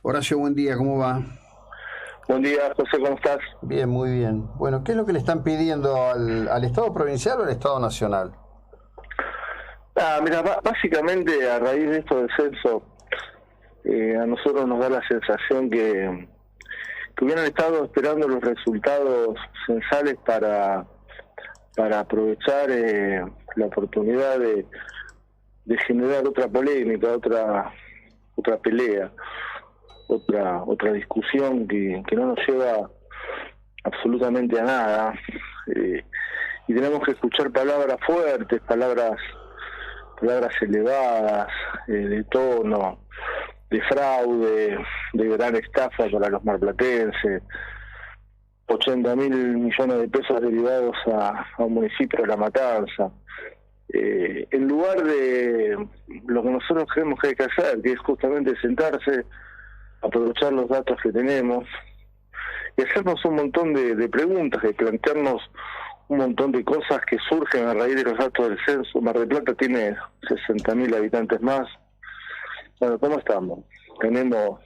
Horacio, buen día, ¿cómo va? Buen día, José, ¿cómo estás? Bien, muy bien. Bueno, ¿qué es lo que le están pidiendo al Estado provincial o al Estado nacional? Mira, básicamente a raíz de esto del censo, a nosotros nos da la sensación que hubieran estado esperando los resultados censales para aprovechar la oportunidad de generar otra polémica, otra pelea, otra discusión que no nos lleva absolutamente a nada. Y tenemos que escuchar palabras fuertes, palabras elevadas, de tono, de fraude, de gran estafa para los marplatenses, 80.000 millones de pesos derivados a un municipio de La Matanza. En lugar de lo que nosotros creemos que hay que hacer, que es justamente sentarse, aprovechar los datos que tenemos y hacernos un montón de preguntas, de plantearnos un montón de cosas que surgen a raíz de los datos del censo. Mar del Plata tiene 60.000 habitantes más. Bueno, ¿cómo estamos? Tenemos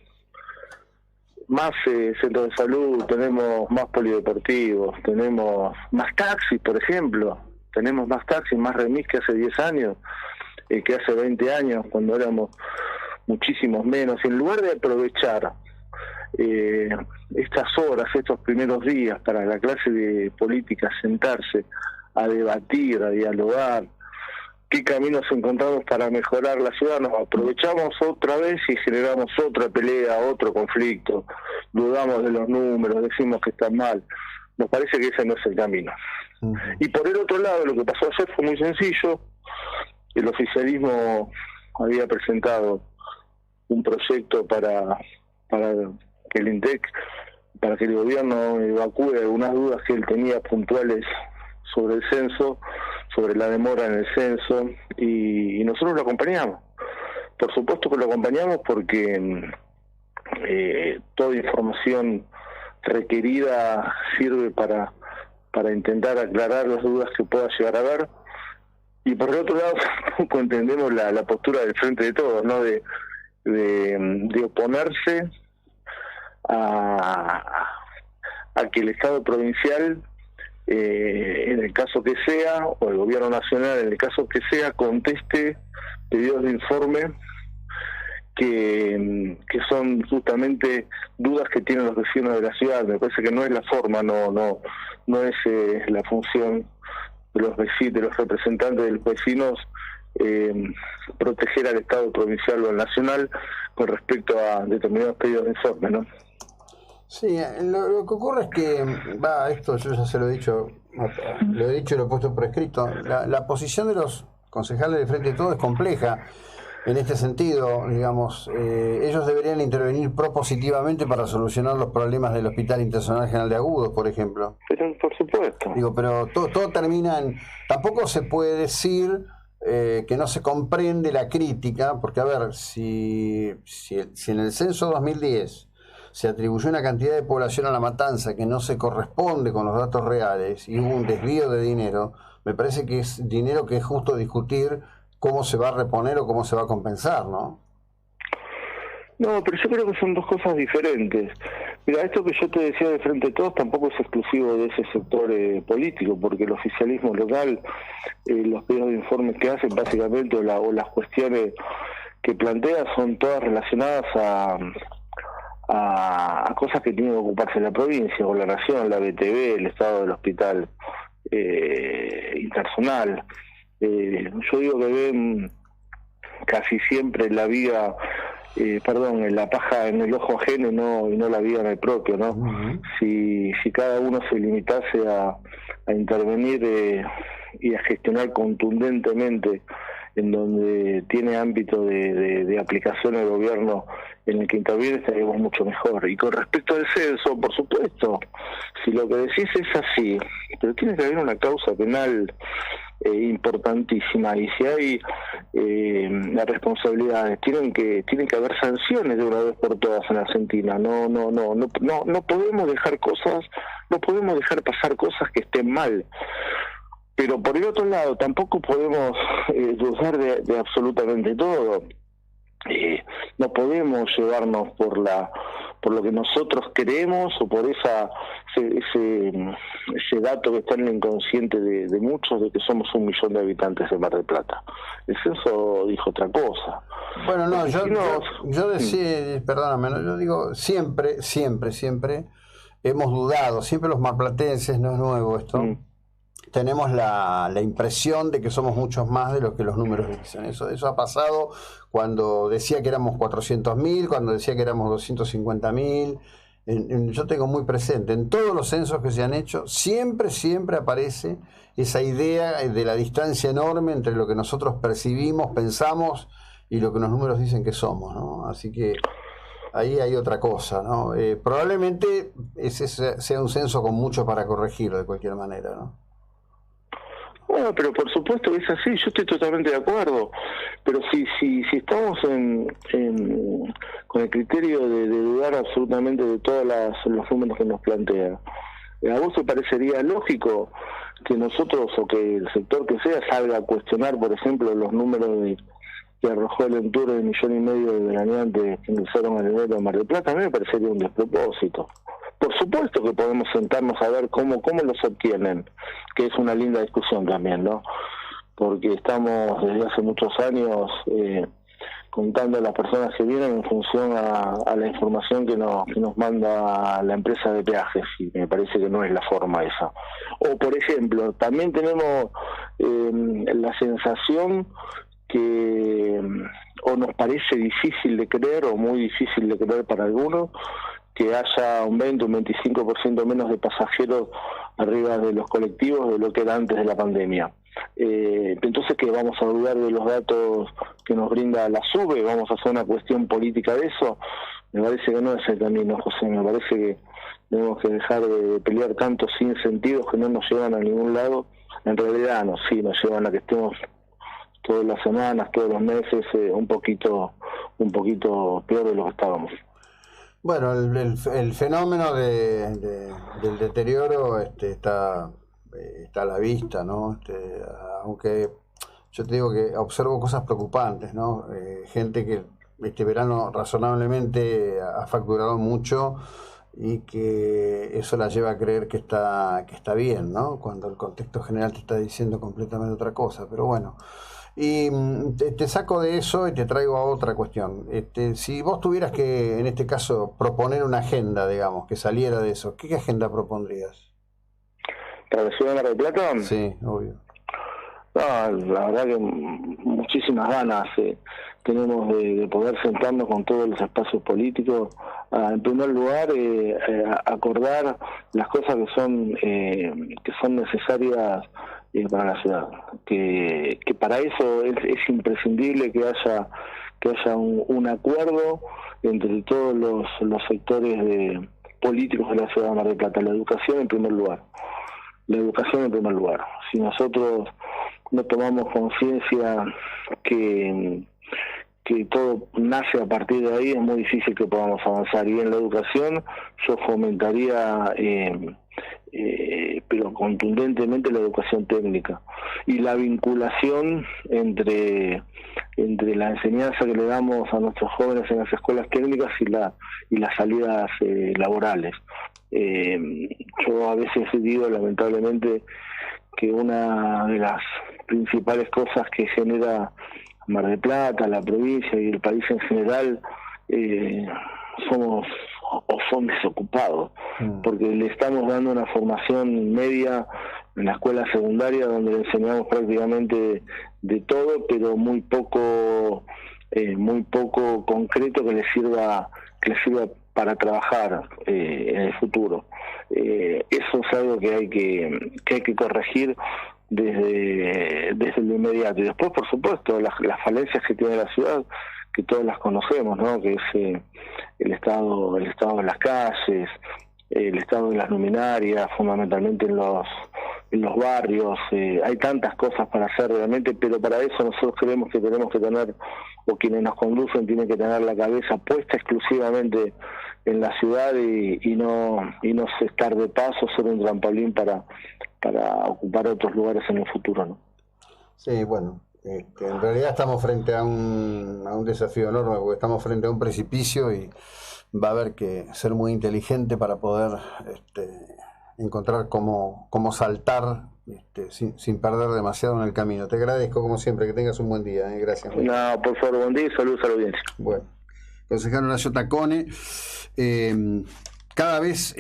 más centros de salud, tenemos más polideportivos, tenemos más taxis, por ejemplo. Tenemos más taxis, más remis que hace 10 años, que hace 20 años, cuando éramos muchísimos menos. En lugar de aprovechar estas horas, estos primeros días para la clase de política sentarse a debatir, a dialogar qué caminos encontramos para mejorar la ciudad, nos aprovechamos otra vez y generamos otra pelea, otro conflicto, dudamos de los números, decimos que están mal. Nos parece que ese no es el camino. Y por el otro lado, lo que pasó ayer fue muy sencillo. El oficialismo había presentado un proyecto para que el INTEC, para que el gobierno evacúe algunas dudas que él tenía puntuales sobre el censo, sobre la demora en el censo, y nosotros lo acompañamos. Por supuesto que lo acompañamos porque toda información requerida sirve para intentar aclarar las dudas que pueda llegar a haber. Y por el otro lado, tampoco entendemos la postura del Frente de Todos, ¿no? De oponerse a que el Estado provincial, en el caso que sea, o el gobierno nacional, en el caso que sea, conteste pedidos de informe que son justamente dudas que tienen los vecinos de la ciudad. Me parece que no es la forma, no es la función de los vecinos, de los representantes de los vecinos, proteger al Estado provincial o al nacional con respecto a determinados pedidos de informe, ¿no? Sí, lo que ocurre es que, esto yo ya se lo he dicho y lo he puesto por escrito, la posición de los concejales del Frente de Todo es compleja. En este sentido, digamos, ellos deberían intervenir propositivamente para solucionar los problemas del Hospital Internacional General de Agudos, por ejemplo. Pero por supuesto. Pero todo termina en... Tampoco se puede decir que no se comprende la crítica, porque, a ver, si en el censo 2010 se atribuyó una cantidad de población a La Matanza que no se corresponde con los datos reales y hubo un desvío de dinero, me parece que es dinero que es justo discutir cómo se va a reponer o cómo se va a compensar, ¿no? No, pero yo creo que son dos cosas diferentes. Mira, esto que yo te decía de Frente de Todos tampoco es exclusivo de ese sector político, porque el oficialismo local, los pedidos de informes que hacen básicamente, o las cuestiones que plantea, son todas relacionadas a cosas que tiene que ocuparse la provincia, o la nación, la BTV, el estado del hospital internacional. Yo digo que ven casi siempre la viga, la paja en el ojo ajeno y no la viga en el propio, ¿no? Uh-huh. Si cada uno se limitase a intervenir y a gestionar contundentemente en donde tiene ámbito de aplicación del gobierno en el que interviene, estaríamos mucho mejor. Y con respecto al censo, por supuesto, si lo que decís es así, pero tiene que haber una causa penal importantísima, y si hay las responsabilidades, tienen que haber sanciones de una vez por todas en Argentina. No podemos dejar no podemos dejar pasar cosas que estén mal. Pero por el otro lado, tampoco podemos dudar de absolutamente todo. no podemos llevarnos por lo que nosotros queremos o por ese dato que está en el inconsciente de muchos, de que somos 1 millón de habitantes de Mar del Plata. El censo dijo otra cosa. Bueno, no, yo decía, perdóname, ¿no? Yo digo, siempre hemos dudado, siempre los marplatenses, no es nuevo esto, tenemos la impresión de que somos muchos más de lo que los números dicen. Eso ha pasado cuando decía que éramos 400.000, cuando decía que éramos 250.000. Yo tengo muy presente, en todos los censos que se han hecho, siempre aparece esa idea de la distancia enorme entre lo que nosotros percibimos, pensamos y lo que los números dicen que somos, ¿no? Así que ahí hay otra cosa, ¿no? Probablemente ese sea un censo con mucho para corregir de cualquier manera, ¿no? Bueno, pero por supuesto que es así, yo estoy totalmente de acuerdo, pero si estamos con el criterio de dudar absolutamente de todos los números que nos plantea, ¿a vos te parecería lógico que nosotros o que el sector que sea salga a cuestionar, por ejemplo, los números que arrojó el Entur de 1,5 millones de veraneantes que ingresaron al nivel de Mar del Plata? A mí me parecería un despropósito. Por supuesto que podemos sentarnos a ver cómo los obtienen, que es una linda discusión también, ¿no? Porque estamos desde hace muchos años contando a las personas que vienen en función a la información que nos manda la empresa de peajes, y me parece que no es la forma esa. O, por ejemplo, también tenemos la sensación que o nos parece difícil de creer o muy difícil de creer para algunos que haya un 20 o un 25% menos de pasajeros arriba de los colectivos de lo que era antes de la pandemia. Entonces, ¿qué vamos a dudar de los datos que nos brinda la SUBE? ¿Vamos a hacer una cuestión política de eso? Me parece que no es el camino, José. Me parece que tenemos que dejar de pelear tantos sin sentidos que no nos llevan a ningún lado. En realidad no, sí nos llevan a que estemos todas las semanas, todos los meses, un poquito peor de lo que estábamos. Bueno, el fenómeno del deterioro está a la vista, ¿no? Aunque yo te digo que observo cosas preocupantes, ¿no? Gente que este verano razonablemente ha facturado mucho y que eso la lleva a creer que está bien, ¿no? Cuando el contexto general te está diciendo completamente otra cosa, pero bueno. Y te saco de eso y te traigo a otra cuestión. Si vos tuvieras que, en este caso, proponer una agenda, digamos, que saliera de eso, ¿qué agenda propondrías? ¿Para la ciudad de Mar del Plata? Sí, obvio. No, la verdad que muchísimas ganas tenemos de poder sentarnos con todos los espacios políticos. En primer lugar, acordar las cosas que son necesarias para la ciudad, que para eso es imprescindible que haya un acuerdo entre todos los sectores políticos de la ciudad de Mar del Plata. La educación en primer lugar. Si nosotros no tomamos conciencia que todo nace a partir de ahí, es muy difícil que podamos avanzar. Y en la educación yo fomentaría pero contundentemente la educación técnica y la vinculación entre la enseñanza que le damos a nuestros jóvenes en las escuelas técnicas y las salidas laborales. Yo a veces digo, lamentablemente, que una de las principales cosas que genera Mar del Plata, la provincia y el país en general son desocupados, porque le estamos dando una formación media en la escuela secundaria donde le enseñamos prácticamente de todo, pero muy poco concreto que le sirva para trabajar en el futuro. Eso es algo que hay que corregir desde lo inmediato. Y después, por supuesto, las falencias que tiene la ciudad, que todas las conocemos, ¿no? Que es el estado de las calles, el estado de las luminarias, fundamentalmente en los barrios. Hay tantas cosas para hacer realmente, pero para eso nosotros creemos que tenemos que tener, o quienes nos conducen tienen que tener la cabeza puesta exclusivamente en la ciudad y no estar de paso, ser un trampolín para ocupar otros lugares en el futuro, ¿no? Sí, bueno, En realidad estamos frente a un desafío enorme, porque estamos frente a un precipicio y va a haber que ser muy inteligente para poder encontrar cómo saltar sin perder demasiado en el camino. Te agradezco, como siempre, que tengas un buen día. Gracias. No, por favor, buen día y saludos a la audiencia. Bueno, concejal Horacio Tacone, cada vez